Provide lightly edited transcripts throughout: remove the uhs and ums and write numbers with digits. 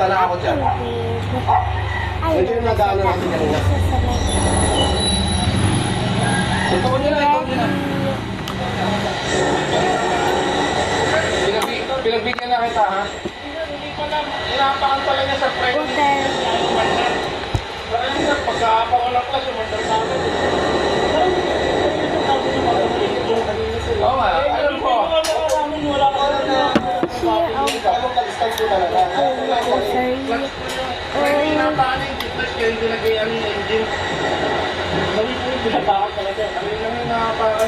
Punta na ako dyan. Ito yung nadaanan natin kanina. Ito nyo na, ito nyo na. Pinagbigyan na kita, ha? Hindi ko na, inapakan pala niya sa friend. Pagkaapaw ko lang pala, sumandal sa akin. Oo nga, alam ko. Wala ka lang na. Ano pag-start ko talaga? Pwede inapakan yung fitness kayo yung pinagayaan yung engine.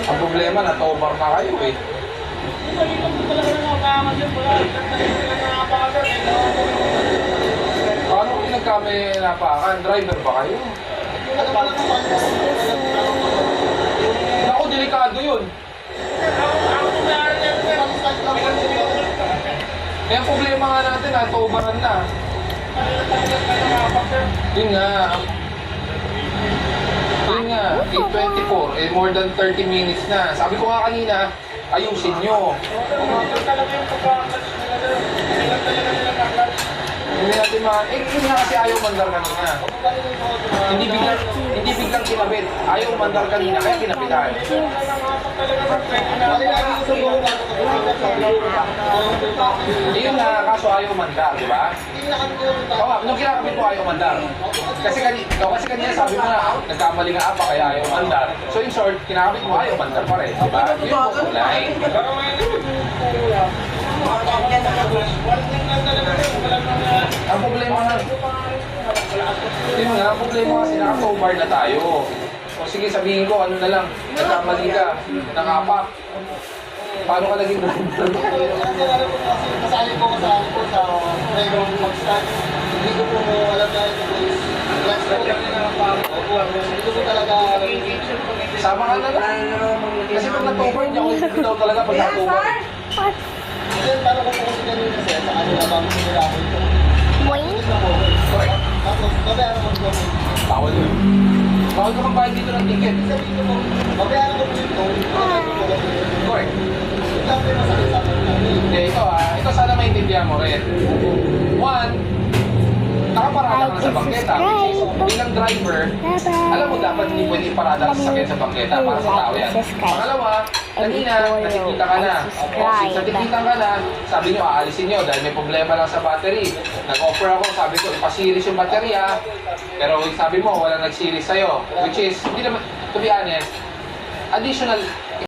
Ang problema, natobar na kayo eh. Paano kung nagkami napakan? Driver ba kayo? Ako, delikado yun. Eh, ang problema nga natin, natobaran na. Yun nga. Yun nga, 8:24, eh more than 30 minutes na. Sabi ko nga kanina, ayusin nyo. Hindi natin yun nga kasi ayaw mandar kanina. Hindi biglang kinabit. Ayaw mandar kanina, kaya kinabitan. Yun nga, kaso ayaw mandar, di ba? Oo, nung kinakabit ko ayaw mandar. Kasi kanina sabi mo na, nagkamali nga apa kaya ayaw mandar. So in short, kinakabit mo ayaw mandar pa rin, di ba? Yun yung kulay. Ang problema nga, yun nga, ang problema kasi naka-tow-bar na tayo. O sige, sabihin ko, ano na lang, nagkamali ka, nakapak. Paano ka naging driver? Kasali ko sa driver mag-start. Hindi ko po alam na ito is last ko. Hindi ko talaga Sama ka na lang. Kasi pag nag-tow-bar, hindi ako bitaw talaga pag nag-tow-bar. then, paano ko po kasi ganun kasi sa kanila bago sinila ako ito. Correct. Tapos, babayaran ko ito. Bawal yun. Bawal ka magbayad dito ng ticket. Sabihin ko po, babayaran ko ito. Correct. Lang din masakit sa akin. Hindi, ito sana maintindihan mo rin. One, nakaparada ka na sa bangketa. Bilang driver, alam mo dapat hindi pwede iparada ang sasakyan sa bangketa para sa tao yan. Pangalawa, kanina, natikita ka na. O, since natikita ka na, sabi nyo, aalisin nyo dahil may problema lang sa battery. Nag-offer ako, sabi ko, ipasiris yung battery ha. Pero sabi mo, wala nag-series sa'yo. Which is, hindi naman, to be honest, additional